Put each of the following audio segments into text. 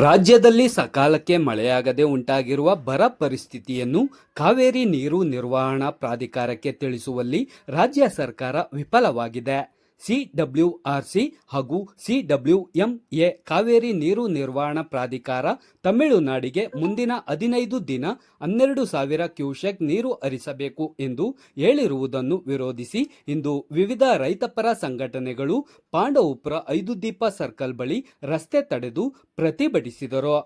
ರಾಜ್ಯದಲ್ಲಿ ಸಕಾಲಕ್ಕೆ ಮಳೆಯಾಗದೆ ಉಂಟಾಗಿರುವ ಬರ ಪರಿಸ್ಥಿತಿಯನ್ನು ಕಾವೇರಿ ನೀರು ನಿರ್ವಹಣಾ ಪ್ರಾಧಿಕಾರಕ್ಕೆ ತಿಳಿಸುವಲ್ಲಿ ರಾಜ್ಯ ಸರ್ಕಾರ ವಿಫಲವಾಗಿದೆ. ಸಿಡಬ್ಲ್ಯೂಆರ್ಸಿ ಹಾಗೂ ಸಿಡಬ್ಲ್ಯೂಎಂಎ ಕಾವೇರಿ ನೀರು ನಿರ್ವಹಣಾ ಪ್ರಾಧಿಕಾರ ತಮಿಳುನಾಡಿಗೆ ಮುಂದಿನ 15 ದಿನ 12,000 ಕ್ಯೂಸೆಕ್ ನೀರು ಹರಿಸಬೇಕು ಎಂದು ಹೇಳಿರುವುದನ್ನು ವಿರೋಧಿಸಿ ಇಂದು ವಿವಿಧ ರೈತಪರ ಸಂಘಟನೆಗಳು ಪಾಂಡವಪುರ 5 ದೀಪ ಸರ್ಕಲ್ ಬಳಿ ರಸ್ತೆ ತಡೆದು ಪ್ರತಿಭಟಿಸಿದರು.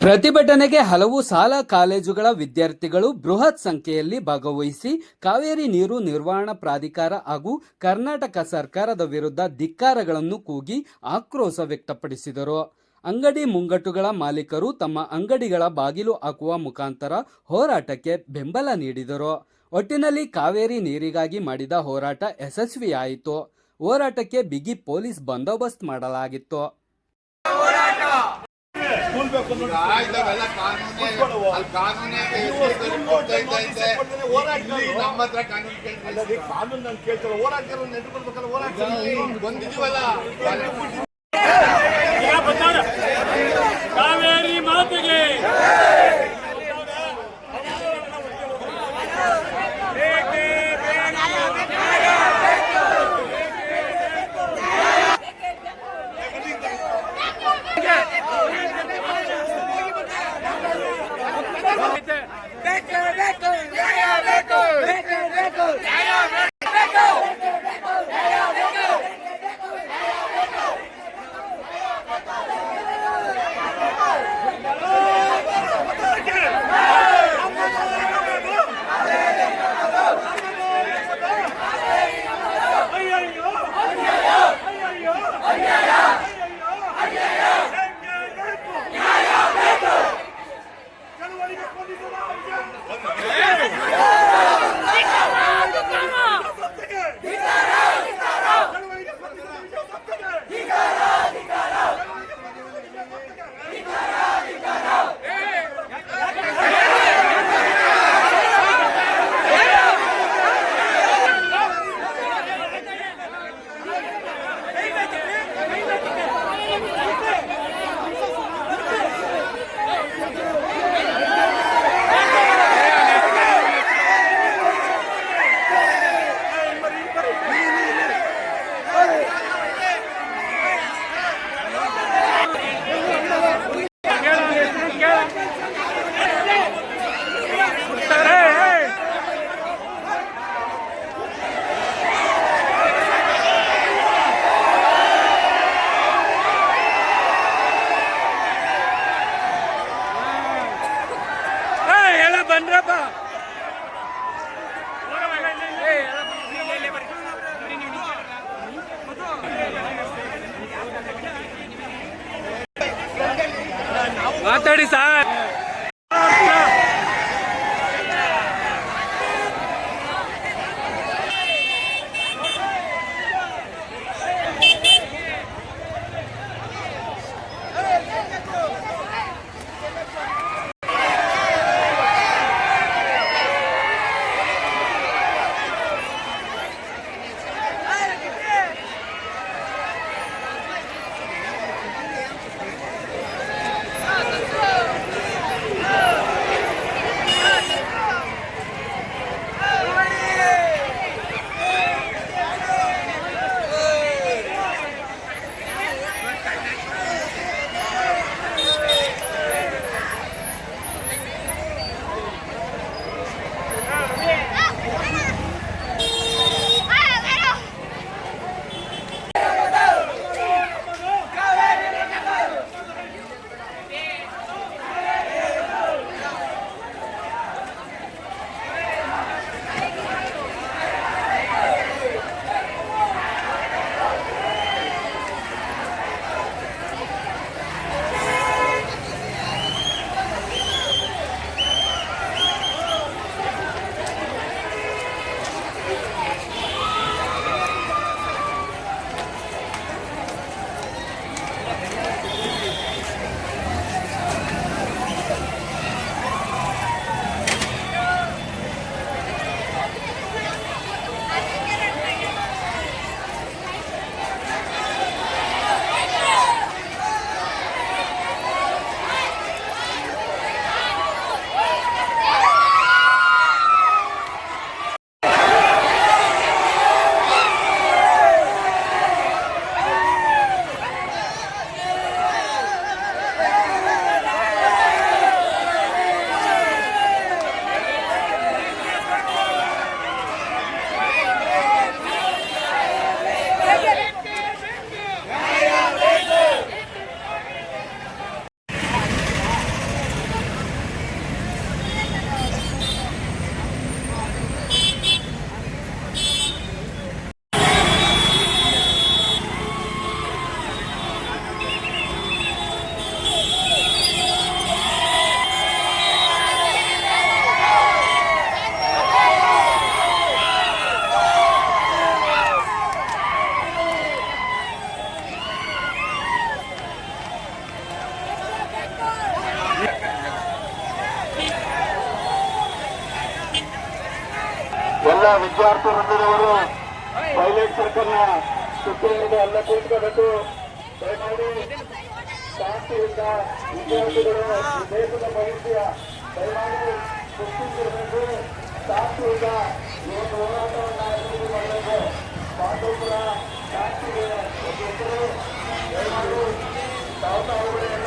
ಪ್ರತಿಭಟನೆಗೆ ಹಲವು ಶಾಲಾ ಕಾಲೇಜುಗಳ ವಿದ್ಯಾರ್ಥಿಗಳು ಬೃಹತ್ ಸಂಖ್ಯೆಯಲ್ಲಿ ಭಾಗವಹಿಸಿ ಕಾವೇರಿ ನೀರು ನಿರ್ವಹಣಾ ಪ್ರಾಧಿಕಾರ ಹಾಗೂ ಕರ್ನಾಟಕ ಸರ್ಕಾರದ ವಿರುದ್ಧ ಧಿಕ್ಕಾರಗಳನ್ನು ಕೂಗಿ ಆಕ್ರೋಶ ವ್ಯಕ್ತಪಡಿಸಿದರು. ಅಂಗಡಿ ಮುಂಗಟ್ಟುಗಳ ಮಾಲೀಕರು ತಮ್ಮ ಅಂಗಡಿಗಳ ಬಾಗಿಲು ಹಾಕುವ ಮುಖಾಂತರ ಹೋರಾಟಕ್ಕೆ ಬೆಂಬಲ ನೀಡಿದರು. ಒಟ್ಟಿನಲ್ಲಿ ಕಾವೇರಿ ನೀರಿಗಾಗಿ ಮಾಡಿದ ಹೋರಾಟ ಯಶಸ್ವಿಯಾಯಿತು. ಹೋರಾಟಕ್ಕೆ ಬಿಗಿ ಪೊಲೀಸ್ ಬಂದೋಬಸ್ತ್ ಮಾಡಲಾಗಿತ್ತು. ಕಾವೇರಿ ಮಾತೆಗೆ ಮಾತಾಡಿ ಸರ್. ವಿದ್ಯಾರ್ಥಿ ವೃಂದದವರು ಪೈಲಟ್ ಸರ್ಕಲ್ ನ ಸುತ್ತಲಿಗೆ ಎಲ್ಲ ಕೂತ್ಕೋಬೇಕು. ದಯಮಾಡಿ ಶಾಂತಿಯಿಂದ ವಿದ್ಯಾರ್ಥಿಗಳು ಈ ದೇಶದ ಭವಿಷ್ಯ ದಯಮಾಡಿ ಸೃಷ್ಟಿಸಿರಬೇಕು. ಶಾಂತಿಯಿಂದ ಈ ಒಂದು ಹೋರಾಟವನ್ನು ಅಭಿವೃದ್ಧಿ ಮಾಡಬೇಕು. ಪಾಂಡವಪುರ ಶಾಂತಿಗೆ ಒಂದು ಹೆಸರು. ದಯಮಾಡಿ ತಾವುಗಳೆಲ್ಲ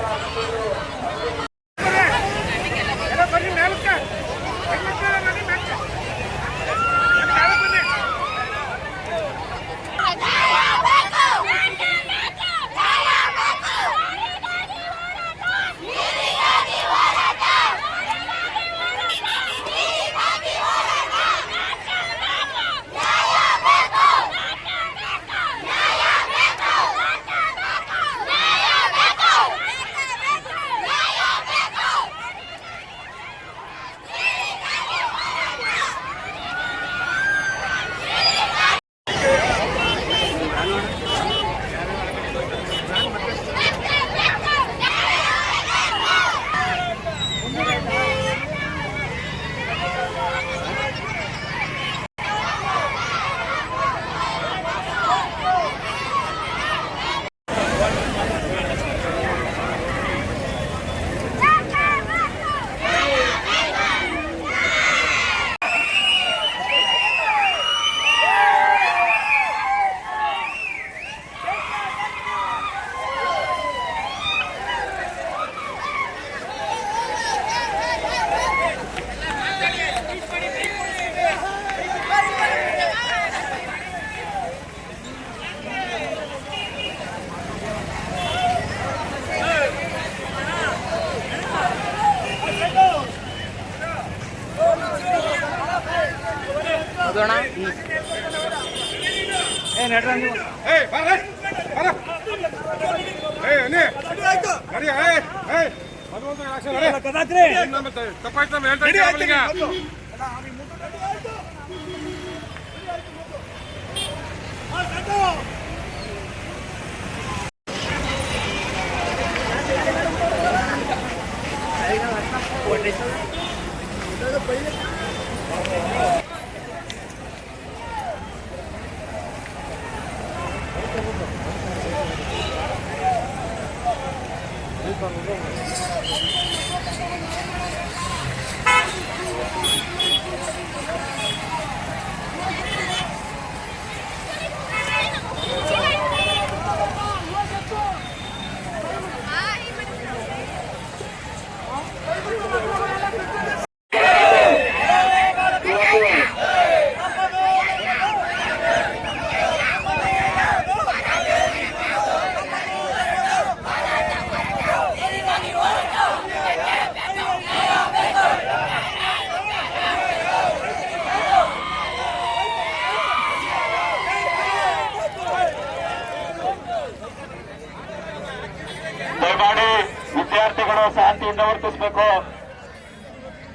ವಿದ್ಯಾರ್ಥಿಗಳು ಶಾಂತಿಯಿಂದ ವರ್ತಿಸಬೇಕು.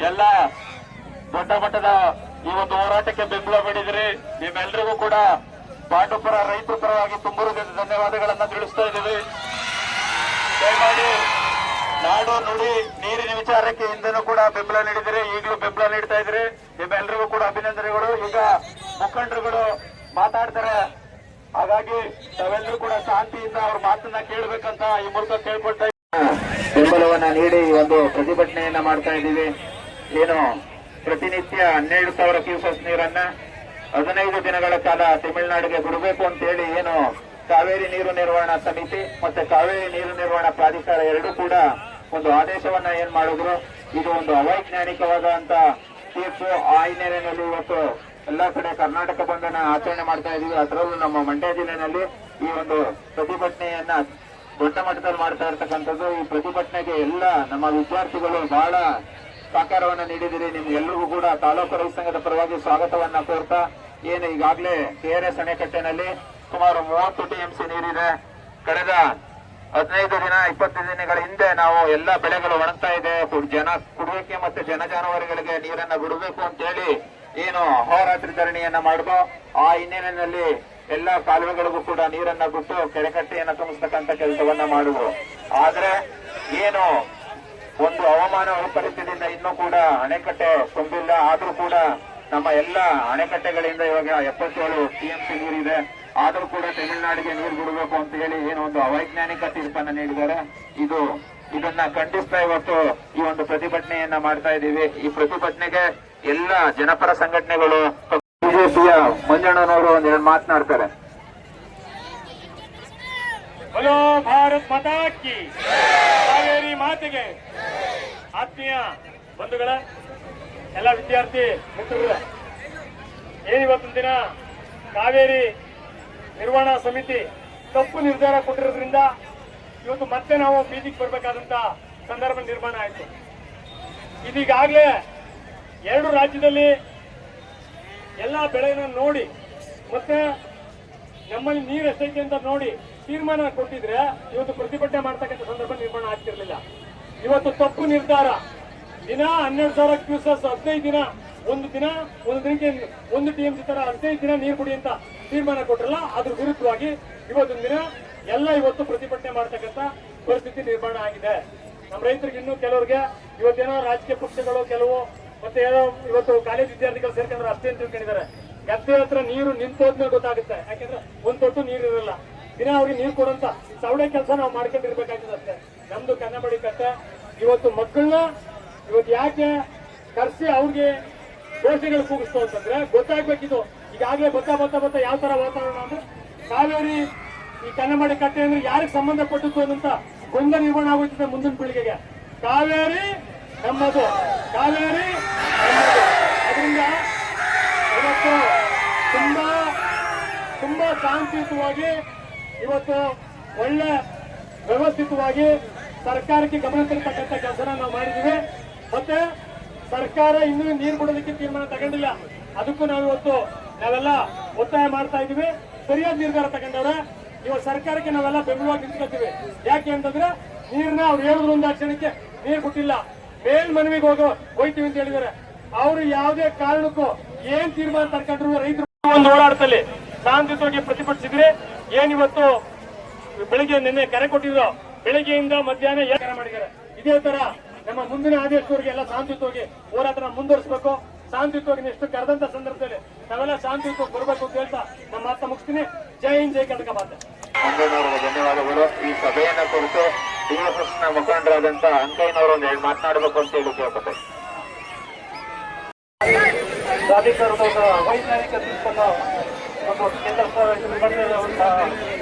ಎಲ್ಲ ದೊಡ್ಡ ಮಟ್ಟದ ಈ ಒಂದು ಹೋರಾಟಕ್ಕೆ ಬೆಂಬಲ ನೀಡಿದ್ರಿ. ನಿಮ್ಮೆಲ್ಲರಿಗೂ ಕೂಡ ಪಾಂಡವಪುರ ರೈತರ ಪರವಾಗಿ ತುಂಬ ಧನ್ಯವಾದಗಳನ್ನ ತಿಳಿಸ್ತಾ ಇದ್ದೀವಿ. ದಯಮಾಡಿ ನಾಡು ನುಡಿ ನೀರಿನ ವಿಚಾರಕ್ಕೆ ಹಿಂದೆನೂ ಕೂಡ ಬೆಂಬಲ ನೀಡಿದಿರಿ, ಈಗಲೂ ಬೆಂಬಲ ನೀಡ್ತಾ ಇದ್ರಿ. ನಿಮ್ಮೆಲ್ಲರಿಗೂ ಕೂಡ ಅಭಿನಂದನೆಗಳು. ಈಗ ಮುಖಂಡರುಗಳು ಮಾತಾಡ್ತಾರೆ, ಹಾಗಾಗಿ ತಾವೆಲ್ಲರೂ ಕೂಡ ಶಾಂತಿಯಿಂದ ಅವ್ರ ಮಾತನ್ನ ಕೇಳಬೇಕಂತ ಈ ಮೂಲಕ ಕೇಳ್ಕೊಳ್ತಾ ಬೆಂಬಲವನ್ನ ನೀಡಿ ಒಂದು ಪ್ರತಿಭಟನೆಯನ್ನ ಮಾಡ್ತಾ ಇದ್ದೀವಿ. ಏನು ಪ್ರತಿನಿತ್ಯ 12,000 ಕ್ಯೂಸೆಸ್ ನೀರನ್ನ 15 ದಿನಗಳ ಕಾಲ ತಮಿಳುನಾಡಿಗೆ ಬಿಡಬೇಕು ಅಂತ ಹೇಳಿ ಏನು ಕಾವೇರಿ ನೀರು ನಿರ್ವಹಣಾ ಸಮಿತಿ ಮತ್ತೆ ಕಾವೇರಿ ನೀರು ನಿರ್ವಹಣಾ ಪ್ರಾಧಿಕಾರ ಎರಡೂ ಕೂಡ ಒಂದು ಆದೇಶವನ್ನ ಏನ್ ಮಾಡಿದ್ರು. ಇದು ಒಂದು ಅವೈಜ್ಞಾನಿಕವಾದಂತ ತೀರ್ಪು. ಆ ಹಿನ್ನೆಲೆಯಲ್ಲಿ ಇವತ್ತು ಎಲ್ಲಾ ಕಡೆ ಕರ್ನಾಟಕ ಬಂಧನ ಆಚರಣೆ ಮಾಡ್ತಾ ಇದೀವಿ. ಅದರಲ್ಲೂ ನಮ್ಮ ಮಂಡ್ಯ ಜಿಲ್ಲೆಯಲ್ಲಿ ಈ ಒಂದು ಪ್ರತಿಭಟನೆಯನ್ನ ದೊಡ್ಡ ಮಟ್ಟದಲ್ಲಿ ಮಾಡ್ತಾ ಇರ್ತಕ್ಕಂಥದ್ದು. ಈ ಪ್ರತಿಭಟನೆಗೆ ಎಲ್ಲ ನಮ್ಮ ವಿದ್ಯಾರ್ಥಿಗಳು ಬಹಳ ಸಹಕಾರವನ್ನ ನೀಡಿದಿರಿ. ನಿಮ್ಗೆಲ್ಲರಿಗೂ ಕೂಡ ತಾಲೂಕು ರೈತ ಸಂಘದ ಪರವಾಗಿ ಸ್ವಾಗತವನ್ನ ಕೋರ್ತಾ, ಏನು ಈಗಾಗಲೇ ಕೆಆರ್ಎಸ್ ಅಣೆಕಟ್ಟಿನಲ್ಲಿ ಸುಮಾರು 30 TMC ನೀರಿದೆ. ಕಳೆದ 15 ದಿನ 20 ದಿನಗಳ ಹಿಂದೆ ನಾವು ಎಲ್ಲ ಬೆಳೆಗಳು ಒಣಗ್ತಾ ಇದೆ, ಜನ ಕುಡಿಯೋಕೆ ಮತ್ತೆ ಜನಜಾನುವಾರುಗಳಿಗೆ ನೀರನ್ನ ಬಿಡಬೇಕು ಅಂತ ಹೇಳಿ ಏನು ಹೋರಾಟ ಧರಣಿಯನ್ನ ಮಾಡಿದೋ. ಆ ಹಿನ್ನೆಲೆಯಲ್ಲಿ ಎಲ್ಲಾ ಕಾಲುವೆಗಳಿಗೂ ಕೂಡ ನೀರನ್ನ ಬಿಟ್ಟು ಕೆರೆಕಟ್ಟೆಯನ್ನ ತುಂಬಿಸ್ತಕ್ಕಂಥ ಕೆಲಸವನ್ನ ಮಾಡಿದ್ರು. ಆದ್ರೆ ಏನು ಒಂದು ಹವಾಮಾನ ವೈಪರೀತ್ಯದಿಂದ ಇನ್ನೂ ಕೂಡ ಅಣೆಕಟ್ಟೆ ತುಂಬಿಲ್ಲ. ಆದ್ರೂ ಕೂಡ ನಮ್ಮ ಎಲ್ಲ ಅಣೆಕಟ್ಟೆಗಳಿಂದ ಇವಾಗ 77 TMC ನೀರಿದೆ, ಆದರೂ ಕೂಡ ತಮಿಳುನಾಡಿಗೆ ನೀರು ಬಿಡಬೇಕು ಅಂತ ಹೇಳಿ ಏನೋ ಒಂದು ಅವೈಜ್ಞಾನಿಕ ತೀರ್ಪನ್ನ ನೀಡಿದ್ದಾರೆ. ಇದನ್ನ ಖಂಡಿಸ್ತಾ ಇವತ್ತು ಈ ಒಂದು ಪ್ರತಿಭಟನೆಯನ್ನ ಮಾಡ್ತಾ ಇದ್ದೀವಿ. ಈ ಪ್ರತಿಭಟನೆಗೆ ಎಲ್ಲ ಜನಪರ ಸಂಘಟನೆಗಳು, ಬಿಜೆಪಿಯ ಮಂಜಣ್ಣನವರು ಒಂದೆರಡು ಮಾತನಾಡ್ತಾರೆ. बोलो भारत माता की ಕಾವೇರಿ ಮಾತೆಗೆ. ಆತ್ಮೀಯ ಬಂಧುಗಳ ಎಲ್ಲ ವಿದ್ಯಾರ್ಥಿ ಮಿತ್ರರ, ಏನಿವತ್ತಿನ ದಿನ ಕಾವೇರಿ ನಿರ್ವಹಣಾ ಸಮಿತಿ ತಪ್ಪು ನಿರ್ಧಾರ ಕೊಟ್ಟಿರೋದ್ರಿಂದ ಇವತ್ತು ಮತ್ತೆ ನಾವು ಬೀದಿಗೆ ಬರಬೇಕಾದಂತ ಸಂದರ್ಭ ನಿರ್ಮಾಣ ಆಯಿತು. ಇದೀಗಾಗಲೇ 2 ರಾಜ್ಯದಲ್ಲಿ ಎಲ್ಲ ಬೆಳೆಯನ್ನು ನೋಡಿ ಮತ್ತೆ ನಮ್ಮಲ್ಲಿ ನೀರು ಎಷ್ಟೈತೆ ಅಂತ ನೋಡಿ ತೀರ್ಮಾನ ಕೊಟ್ಟಿದ್ರೆ ಇವತ್ತು ಪ್ರತಿಭಟನೆ ಮಾಡ್ತಕ್ಕಂಥ ಸಂದರ್ಭ ನಿರ್ಮಾಣ ಆಗ್ತಿರ್ಲಿಲ್ಲ. ಇವತ್ತು ತಪ್ಪು ನಿರ್ಧಾರ. ದಿನ 12,000 ಕ್ಯೂಸಸ್ 15 ದಿನ, ಒಂದು ದಿನಕ್ಕೆ 1 TMC ತರ 15 ದಿನ ನೀರು ಬಿಡಿ ಅಂತ ತೀರ್ಮಾನ ಕೊಟ್ರಲ್ಲ, ಅದ್ರ ವಿರುದ್ಧವಾಗಿ ಇವತ್ತಿನ ದಿನ ಇವತ್ತು ಪ್ರತಿಭಟನೆ ಮಾಡ್ತಕ್ಕಂಥ ಪರಿಸ್ಥಿತಿ ನಿರ್ಮಾಣ ಆಗಿದೆ. ನಮ್ಮ ರೈತರಿಗೆ ಇನ್ನೂ ಕೆಲವರಿಗೆ ಇವತ್ತೇನೋ ರಾಜಕೀಯ ಪಕ್ಷಗಳು ಕೆಲವು ಮತ್ತೆ ಏನೋ ಇವತ್ತು ಕಾಲೇಜ್ ವಿದ್ಯಾರ್ಥಿಗಳು ಸೇರ್ಕೊಂಡ್ರೆ ಅಷ್ಟೇ ಅಂತ ತಿಳ್ಕೊಂಡಿದ್ದಾರೆ. ಗದ್ದೆ ಹತ್ರ ನೀರು ನಿಂತೋದ್ಮೇಲೆ ಗೊತ್ತಾಗುತ್ತೆ. ಯಾಕಂದ್ರೆ ಒಂದ್ ತೊಟ್ಟು ನೀರು ಇರಲ್ಲ. ದಿನ ಅವ್ರಿಗೆ ನೀರು ಕೊಡಂತ ಸವಳೆ ಕೆಲಸ ನಾವು ಮಾಡ್ಕೊಂಡಿರ್ಬೇಕಾಗ್ತದೆ ಅಷ್ಟೇ. ನಮ್ದು ಕನ್ನಂಬಾಡಿ ಕಟ್ಟೆ ಇವತ್ತು ಮಕ್ಕಳನ್ನ ಇವತ್ತು ಯಾಕೆ ಕರ್ಸಿ ಅವ್ರಿಗೆ ಘೋಷಣೆಗಳು ಕೂಗಿಸ್ತು ಅಂತಂದ್ರೆ ಗೊತ್ತಾಗ್ಬೇಕಿದು. ಈಗಾಗಲೇ ಬತ್ತಾ ಯಾವ ತರ ವಾತಾವರಣ ಅಂದ್ರೆ ಕಾವೇರಿ ಈ ಕನ್ನಂಬಾಡಿ ಕಟ್ಟೆ ಅಂದ್ರೆ ಯಾರಿಗೆ ಸಂಬಂಧಪಟ್ಟಿತ್ತು ಅನ್ನಂತ ಗೊಂದಲ ನಿರ್ಮಾಣ ಆಗುತ್ತದೆ ಮುಂದಿನ ಪೀಳಿಗೆಗೆ. ಕಾವೇರಿ ನಮ್ಮದು, ಕಾವೇರಿ ನಮ್ಮದು. ಅದರಿಂದ ಇವತ್ತು ತುಂಬಾ ಶಾಂತಿಯುತವಾಗಿ ಇವತ್ತು ಒಳ್ಳೆ ವ್ಯವಸ್ಥಿತವಾಗಿ ಸರ್ಕಾರಕ್ಕೆ ಗಮನ ತರತಕ್ಕಂಥ ಕೆಲಸನ ನಾವು ಮಾಡಿದ್ದೀವಿ. ಮತ್ತೆ ಸರ್ಕಾರ ಇನ್ನೂ ನೀರು ಬಿಡೋದಕ್ಕೆ ತೀರ್ಮಾನ ತಗೊಂಡಿಲ್ಲ. ಅದಕ್ಕೂ ನಾವೆಲ್ಲ ಒತ್ತಾಯ ಮಾಡ್ತಾ ಇದ್ದೀವಿ. ಸರಿಯಾದ ನಿರ್ಧಾರ ತಗೊಂಡವ್ರೆ. ಇವಾಗ ಸರ್ಕಾರಕ್ಕೆ ನಾವೆಲ್ಲ ಬೆಂಬಲವಾಗಿ ನಿಂತ್ಕೊಳ್ತೀವಿ. ಯಾಕೆ ಅಂತಂದ್ರೆ ನೀರನ್ನ ಅವ್ರು ಹೇಳಿದ್ರು ಒಂದು ಕ್ಷಣಕ್ಕೆ ನೀರು ಬಿಟ್ಟಿಲ್ಲ, ಮೇಲ್ಮನವಿಗೆ ಹೋಯ್ತೀವಿ ಅಂತ ಹೇಳಿದ್ದಾರೆ. ಅವರು ಯಾವುದೇ ಕಾರಣಕ್ಕೂ ಏನ್ ತೀರ್ಮಾನ ತಗೊಂಡ್ರು ರೈತರು ಒಂದು ಹೋರಾಟದಲ್ಲಿ ಶಾಂತಿಯುತವಾಗಿ ಪ್ರತಿಭಟಿಸಿದ್ರೆ ಏನಿವತ್ತು ಬೆಳಿಗ್ಗೆ ನಿನ್ನೆ ಕರೆ ಕೊಟ್ಟಿದ್ರು, ಬೆಳಿಗ್ಗೆಯಿಂದ ಮಧ್ಯಾಹ್ನ ಕರೆ ಮಾಡಿದ್ದಾರೆ. ಇದೇ ತರ ನಮ್ಮ ಮುಂದಿನ ಆದೇಶದವರೆಗೆ ಎಲ್ಲ ಶಾಂತಿಯುತವಾಗಿ ಹೋರಾಟ ಮುಂದುವರಿಸಬೇಕು. ಶಾಂತಿಯುತವಾಗಿ ನೆಕ್ಸ್ಟ್ ಕರೆದಂತ ಸಂದರ್ಭದಲ್ಲಿ ನಾವೆಲ್ಲ ಶಾಂತಿಯುತವಾಗಿ ಬರಬೇಕು ಅಂತ ಹೇಳ್ತಾ ನಮ್ಮ ಮಾತನ್ನ ಮುಗಿಸ್ತೀನಿ. ಜೈ ಹಿಂದ್, ಜೈ ಕರ್ನಾಟಕ ಮಾತೆ. ಮಂಜಣ್ಣವರಿಗೆ ಧನ್ಯವಾದಗಳು. ಈ ಸಭೆಯನ್ನ ಕುರಿತು DFS ನ ಮುಖಂಡರಾದಂತ ಅಂಕಯ್ಯನವರು ಒಂದೆರಡು ಮಾತನಾಡಬೇಕು ಅಂತ ಹೇಳಿ ಕೇಳ್ಕೊತಾರೆ. ಪ್ರಾಧಿಕಾರದ ವೈಜ್ಞಾನಿಕ ತೀರ್ಪನ್ನು ಒಂದು ಕೇಂದ್ರ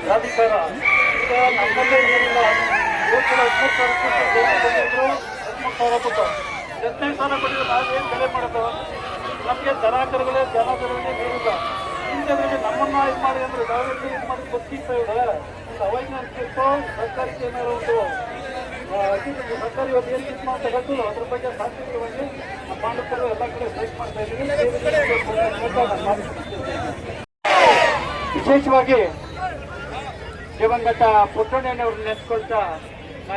ಪ್ರಾಧಿಕಾರ ಈಗ ನಮ್ಮಲ್ಲೇ ಏನಿಲ್ಲ 13,000 ಕೊಟ್ಟು 15 ಸಾವಿರ ಕೊಟ್ಟಿದ್ರೆ ನಾವೇನು ಬೆಲೆ ಮಾಡೋದು? ನಮಗೆ ದರಾಕರುಗಳೇ ಜನಗಳಿಗೆ ನೀರಿಲ್ಲ. ಇಂಥದ್ರಲ್ಲಿ ನಮ್ಮನ್ನ ಇದು ಮಾಡಿ ಅಂದ್ರೆ ನಾವೆಲ್ಲ ಇದು ಮಾಡಿ ಗೊತ್ತಿತ್ತ ಇದೆ. ಒಂದು ಅವೈಜ್ಞಾನಿಕ ತೀರ್ಪು ಸರ್ಕಾರಕ್ಕೆ ಏನಾದ್ರು ಒಂದು ಸರ್ಕಾರಿ ಇವತ್ತು ಏನು ತೀರ್ಮಾನ ತಗೊಂಡು ಅದ್ರ ಬಗ್ಗೆ ಶಾಂತಿಯುತವಾಗಿ ನಮ್ಮ ಪಾಂಡವರು ಎಲ್ಲ ಕಡೆ ಸ್ಟ್ರೈಕ್ ಮಾಡ್ತಾ ಇದ್ದೀವಿ. ವಿಶೇಷವಾಗಿ ದಿವಂಗತ ಪುಟ್ಟಣ್ಣನವ್ರನ್ನ ನೆನೆಸ್ಕೊಳ್ತಾ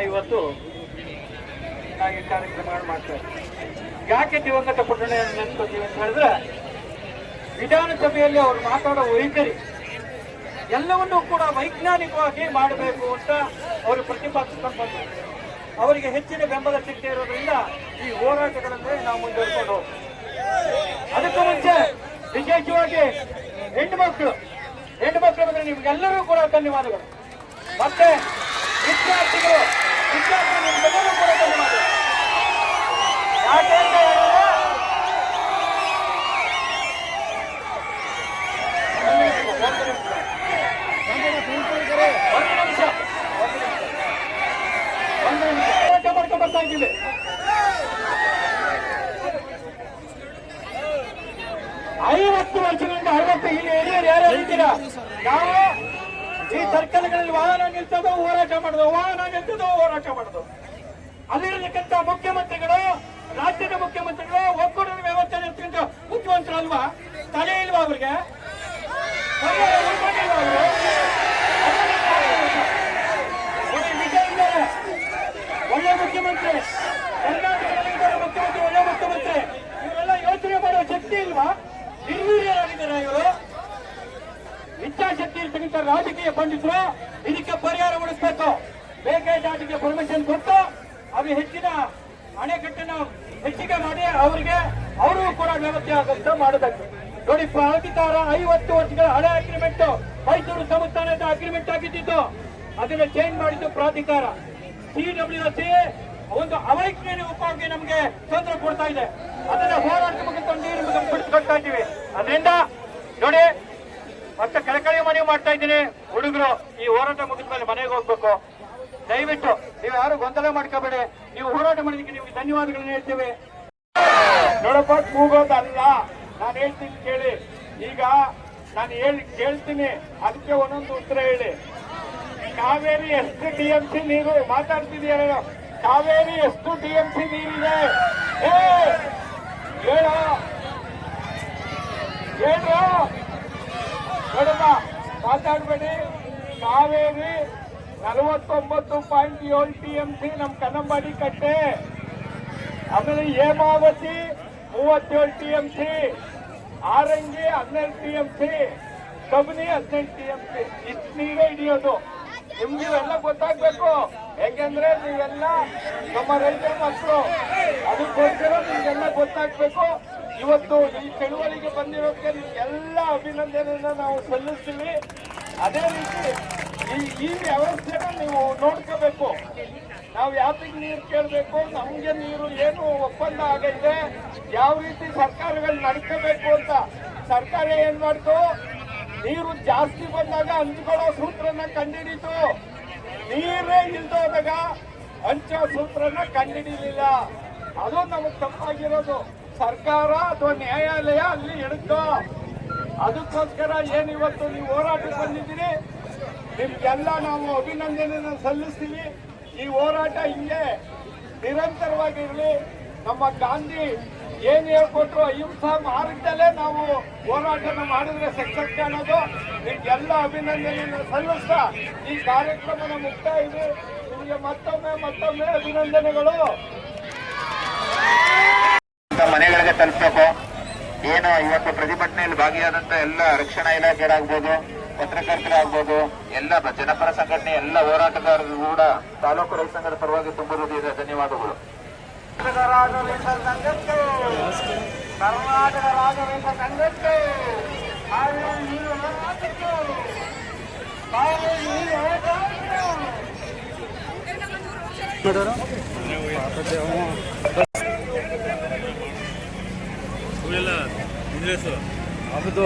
ಇವತ್ತು ಈ ಕಾರ್ಯಕ್ರಮಗಳು ಮಾಡ್ತೇವೆ. ಯಾಕೆ ದಿವಂಗತ ಪುಟ್ಟಣ್ಣನ ನೆನೆಸ್ಕೊಳ್ತೀವಿ ಅಂತ ಹೇಳಿದ್ರೆ, ವಿಧಾನಸಭೆಯಲ್ಲಿ ಅವರು ಮಾತಾಡೋ ವೈಖರಿ ಎಲ್ಲವನ್ನೂ ಕೂಡ ವೈಜ್ಞಾನಿಕವಾಗಿ ಮಾಡಬೇಕು ಅಂತ ಅವರು ಪ್ರತಿಪಾದಿಸ್ಕೊಂಡು ಬಂದರು. ಅವರಿಗೆ ಹೆಚ್ಚಿನ ಬೆಂಬಲ ಸಿಗ್ತಾ ಇರೋದ್ರಿಂದ ಈ ಹೋರಾಟಗಳನ್ನೇ ನಾವು ಮುಂದುವರಿಕೊಂಡು ಹೋಗ್ತೀವಿ. ಅದಕ್ಕೂ ಮುಂಚೆ ವಿಶೇಷವಾಗಿ ಹೆಣ್ಣು ಮಕ್ಕಳು ಬಂದ್ರೆ ನಿಮ್ಗೆಲ್ಲರೂ ಕೂಡ ಧನ್ಯವಾದಗಳು. ಮತ್ತೆ ವಿದ್ಯಾರ್ಥಿಗಳು ನಿಮ್ಗೆಲ್ಲರೂ ಕೂಡ ಧನ್ಯವಾದಗಳು. ಯಾಕೆ ಅಂತ ಹೇಳಿದ್ರೆ ಬರ್ತಾ ಇದ್ದೀವಿ. ಐವತ್ತು ವರ್ಷಗಳಿಂದ 60 ಇಲ್ಲಿ ಹಿರಿಯರು ಯಾರು ಇದ್ದೀರಾ? ನಾವು ಈ ಸರ್ಕಲ್ಗಳಲ್ಲಿ ವಾಹನ ನಿಲ್ಸೋದು ಹೋರಾಟ ಮಾಡೋದು ಅಲ್ಲಿರತಕ್ಕಂಥ ಮುಖ್ಯಮಂತ್ರಿಗಳು, ರಾಜ್ಯದ ಮುಖ್ಯಮಂತ್ರಿಗಳು ಒಕ್ಕೂಟದ ವ್ಯವಸ್ಥೆ ನಡೆಸಿಕೊಂಡು ಮುಖ್ಯಮಂತ್ರಿ ಅಲ್ವಾ? ತಲೆ ಇಲ್ವಾ ಅವ್ರಿಗೆ? ಒಳ್ಳೆ ಮುಖ್ಯಮಂತ್ರಿ, ಕರ್ನಾಟಕದಲ್ಲಿ ಮುಖ್ಯಮಂತ್ರಿ, ಒಳ್ಳೆ ಮುಖ್ಯಮಂತ್ರಿ. ಇವರೆಲ್ಲ ಯೋಚನೆ ಮಾಡುವ ಶಕ್ತಿ ಇಲ್ವಾ? ನಿರ್ವೀರ್ಯರಾಗಿದ್ದಾರೆ ಇವರು. ಇಚ್ಛಾಶಕ್ತಿ ಇರ್ತಕ್ಕಂಥ ರಾಜಕೀಯ ಪಂಡಿತರು ಇದಕ್ಕೆ ಪರಿಹಾರ ಉಳಿಸಬೇಕು. ಮೇಕೆದಾಟಿಗೆ ಪರ್ಮಿಷನ್ ಕೊಟ್ಟು ಅವ್ರಿಗೆ ಹೆಚ್ಚಿನ ಅಣೆಕಟ್ಟನ್ನು ಹೆಚ್ಚಿಗೆ ಮಾಡಿ ಅವರಿಗೆ ಅವರು ಕೂಡ ವ್ಯವಸ್ಥೆ ಆಗುವಂತ ಮಾಡಬೇಕು. ನೋಡಿ, ಪ್ರಾಧಿಕಾರ 50 ವರ್ಷಗಳ ಹಳೆ ಅಗ್ರಿಮೆಂಟ್ ಮೈಸೂರು ಸಂಸ್ಥಾನದ ಅಗ್ರಿಮೆಂಟ್ ಆಗಿದ್ದು ಅದನ್ನ ಚೇಂಜ್ ಮಾಡಿದ್ದು ಪ್ರಾಧಿಕಾರ. CWSC ಒಂದು ಅವೈಜ್ಞಾನಿಕವಾಗಿ ನಮಗೆ ತೊಂದರೆ ಕೊಡ್ತಾ ಇದೆ. ಅದನ್ನ ಹೋರಾಟ ಮುಗಿಸ್ಕೊಂಡು ಬಿಡಿಸ್ಕೊಳ್ತಾ ಇದ್ದೀವಿ. ಅದರಿಂದ ನೋಡಿ, ಮತ್ತೆ ಕಳಕಳಿ ಮನವಿ ಮಾಡ್ತಾ ಇದ್ದೀನಿ, ಹುಡುಗರು ಈ ಹೋರಾಟ ಮುಗಿದ ಮೇಲೆ ಮನೆಗೆ ಹೋಗ್ಬೇಕು. ದಯವಿಟ್ಟು ನೀವು ಯಾರು ಗೊಂದಲ ಮಾಡ್ಕೋಬೇಡಿ. ನೀವು ಹೋರಾಟ ಮಾಡಿದಕ್ಕೆ ನಿಮ್ಗೆ ಧನ್ಯವಾದಗಳನ್ನ ಹೇಳ್ತೇವೆ. ನೋಡಪ್ಪ, ಕೂಗೋದಲ್ಲ, ನಾನು ಹೇಳ್ತೀನಿ ಕೇಳಿ. ಈಗ ನಾನು ಕೇಳ್ತೀನಿ, ಅದಕ್ಕೆ ಒಂದೊಂದು ಉತ್ತರ ಹೇಳಿ. ಕಾವೇರಿ ಎಷ್ಟು TMC ನೀರು ಮಾತಾಡ್ತಿದೀಯ? ಕಾವೇರಿ ಎಷ್ಟು TMC ನೀರಿದೆ ಹೇಳು. ನೋಡಮ್ಮ, ಮಾತಾಡ್ಬೇಡಿ. ಕಾವೇರಿ 49.7 TMC ನಮ್ ಕನ್ನಂಬಾಡಿ ಕಟ್ಟೆ. ಆಮೇಲೆ Hemavathi 37 TMC, ಆರಂಗಿ 12 TMC, Kabini 18 TMC. ಇಷ್ಟು ನೀರೇ ಹಿಡಿಯೋದು. ನಿಮ್ಗೆ ಇವೆಲ್ಲ ಗೊತ್ತಾಗ್ಬೇಕು. ಯಾಕೆಂದ್ರೆ ನೀವೆಲ್ಲ ನಮ್ಮ ರೈತ ಮಕ್ಕಳು, ಅದಕ್ಕೋಸ್ಕರ ನಿಮ್ಗೆಲ್ಲ ಗೊತ್ತಾಗ್ಬೇಕು. ಇವತ್ತು ಈ ಚಳುವಳಿಗೆ ಬಂದಿರೋದಕ್ಕೆ ನಿಮ್ಗೆಲ್ಲ ಅಭಿನಂದನೆಯನ್ನ ನಾವು ಸಲ್ಲಿಸ್ತೀವಿ. ಅದೇ ರೀತಿ ಈ ವ್ಯವಸ್ಥೆನ ನೀವು ನೋಡ್ಕೋಬೇಕು. ನಾವು ಯಾತಿಗೆ ನೀರು ಕೇಳಬೇಕು, ನಮ್ಗೆ ನೀರು ಏನು ಒಪ್ಪಂದ ಆಗೈತೆ, ಯಾವ ರೀತಿ ಸರ್ಕಾರಗಳು ನಡ್ಕೋಬೇಕು ಅಂತ. ಸರ್ಕಾರ ಏನ್ ಮಾಡ್ತು, ನೀರು ಜಾಸ್ತಿ ಬಂದಾಗ ಹಂಚ್ಕೊಳ್ಳೋ ಸೂತ್ರನ ಕಂಡುಹಿಡಿತು. ನೀರೇ ಇಲ್ದೋದಾಗ ಹಂಚೋ ಸೂತ್ರನ ಕಂಡುಹಿಡಿಲಿಲ್ಲ. ಅದು ನಮಗ್ ತಪ್ಪಾಗಿರೋದು. ಸರ್ಕಾರ ಅಥವಾ ನ್ಯಾಯಾಲಯ ಅಲ್ಲಿ ಹಿಡಿತು. ಅದಕ್ಕೋಸ್ಕರ ಏನಿವತ್ತು ನೀವು ಹೋರಾಟಕ್ಕೆ ಬಂದಿದ್ದೀರಿ, ನಿಮ್ಗೆಲ್ಲ ನಾವು ಅಭಿನಂದನೆಯನ್ನು ಸಲ್ಲಿಸ್ತೀವಿ. ಈ ಹೋರಾಟ ಹಿಂಗೆ ನಿರಂತರವಾಗಿರಲಿ. ನಮ್ಮ ಗಾಂಧಿ ಏನ್ ಹೇಳ್ಕೊಟ್ರು, ಅಹಿಂಸಾ ಮಾರ್ಗದಲ್ಲೇ ನಾವು ಹೋರಾಟನ ಮಾಡಿದ್ರೆ ಸಕ್ಸಸ್ ಕಾಣೋದು. ನಿಮ್ಗೆಲ್ಲ ಅಭಿನಂದನೆಯನ್ನು ಸಲ್ಲಿಸ್ತಾ ಈ ಕಾರ್ಯಕ್ರಮನ ಮುಕ್ತಾಯ ಇದೆ. ನಿಮಗೆ ಮತ್ತೊಮ್ಮೆ ಅಭಿನಂದನೆಗಳು. ಮನೆಗಳಿಗೆ ತಲುಪಬೇಕು. ಏನು ಇವತ್ತು ಪ್ರತಿಭಟನೆಯಲ್ಲಿ ಭಾಗಿಯಾದಂತ ಎಲ್ಲ ರಕ್ಷಣಾ ಇಲಾಖೆಯರಾಗ್ಬೋದು, ಪತ್ರಕರ್ತರಾಗ್ಬೋದು, ಎಲ್ಲ ಜನಪರ ಸಂಘಟನೆ, ಎಲ್ಲ ಹೋರಾಟಗಾರರು ಕೂಡ ತಾಲೂಕು ರೈತ ಸಂಘದ ಪರವಾಗಿ ತುಂಬ ಹೃದಯದ ಧನ್ಯವಾದಗಳು. ಕರ್ನಾಟಕ ರಾಜ್ಯ ರೈತ ಸಂಘಕ್ಕೆ ಹೌದು